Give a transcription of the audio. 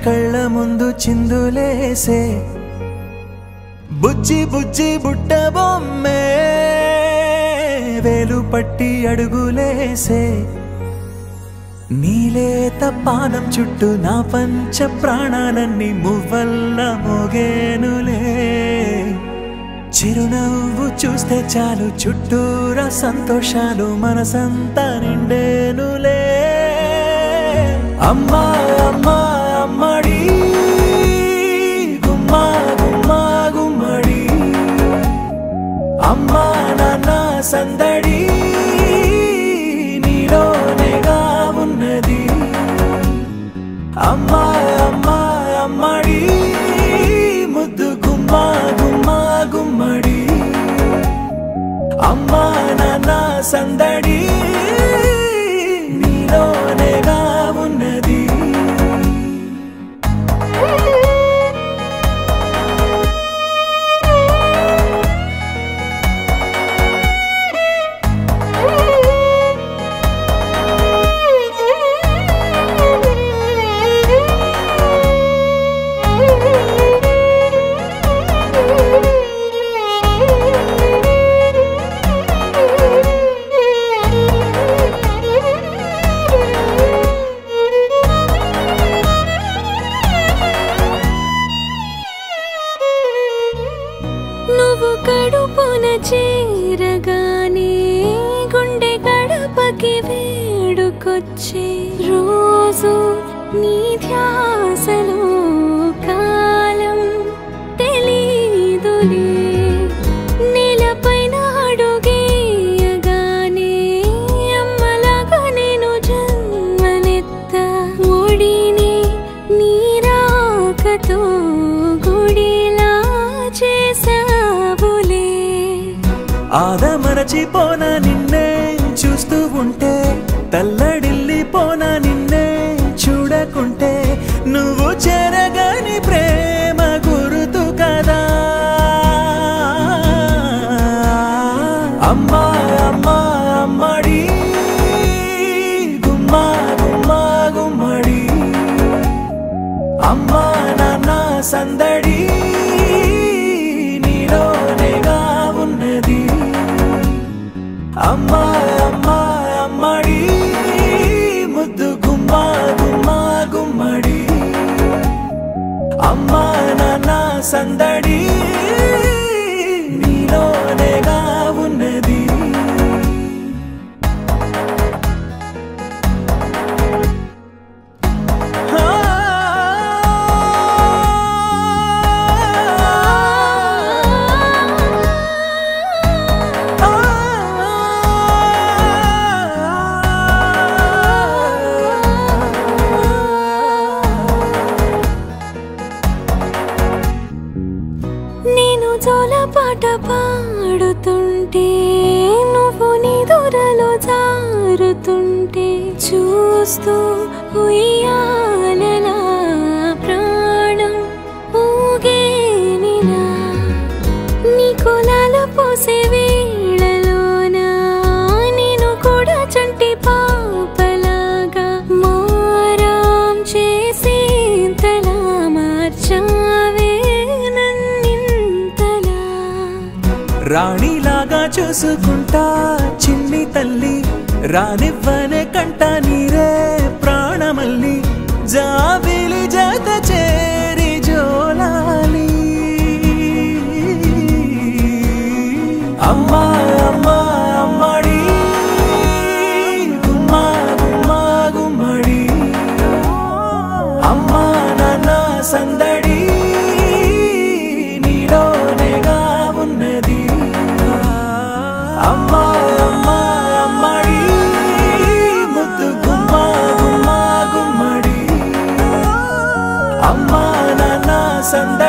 కళ్ళ ముందు చిందులేసే బుజ్జి బుజ్జి బుట్ట బొమ్మే వేలు పట్టి అడుగులేసే నీలేత పాదం చుట్టూ నా పంచ ప్రాణాలన్నీ మువ్వల్ల మోగేనులే చిరునవ్వు చూస్తే చాలు చుట్టూరా సంతోషాలు మనసంతా నిండేనులే అమ్మా అమ్మా అమ్మడి గుమ్మా గుమ్మా గుమ్మడి అమ్మా నాన్న సందడి నీలోనేగా ఉన్నది అమ్మా అమ్మా అమ్మడి ముద్దు గుమ్మా గుమ్మా గుమ్మడి అమ్మా నాన్న సందడి నీలోనేగా ఉన్నది నువ్వు కడుపున చేరగానే గుండె గడపకి వేడుకొచ్చే రోజు నీ ధ్యాసలో కాలం తెలీదులే నేలపైన అడుగేయగానే అమ్మలాగా నేను జన్మనెత్త ఒడిని నీ రాకతో గుడిలా చేసావులే ఆదమరచిపోనా నిన్నే చూస్తూ ఉంటే తల్లడిల్లిపోనా నిన్నే చూడకుంటే నువ్వు చెరగని ప్రేమ గురుతు కదా అమ్మా అమ్మా అమ్మడి గుమ్మా గుమ్మా గుమ్మడి అమ్మా నాన్న సందడి నీలోనేగా ఉన్నది అమ్మా అమ్మా అమ్మడి ముద్దు గుమ్మా గుమ్మా గుమ్మడి అమ్మా నాన్న సందడి నీలోనేగా ఉన్నది నేను జోలపాట పాడుతుంటే నువ్వు నీ దూరలో జారుతుంటే చూస్తూ ఉయ్యాలలా ప్రాణం ఊగేనిలా నీ కులాల పోసే వేళలోన నేను కూడా చంటి పాపలాగా మారాం చేసేంతలా మార్చావే రాణిలాగా చూసుకుంటా చిన్ని తల్లి రానివ్వనే కంట నీరే ప్రాణమల్లి జాబిలి జత చేరి జోలాలి అమ్మా అమ్మా అమ్మడి గుమ్మా గుమ్మా గుమ్మడి అమ్మా నాన్న సందడి నీలోనేగా ఉన్నది అమ్మా అమ్మా అమ్మడి ముద్దు గుమ్మా గుమ్మా గుమ్మడి అమ్మా నాన్న సందడి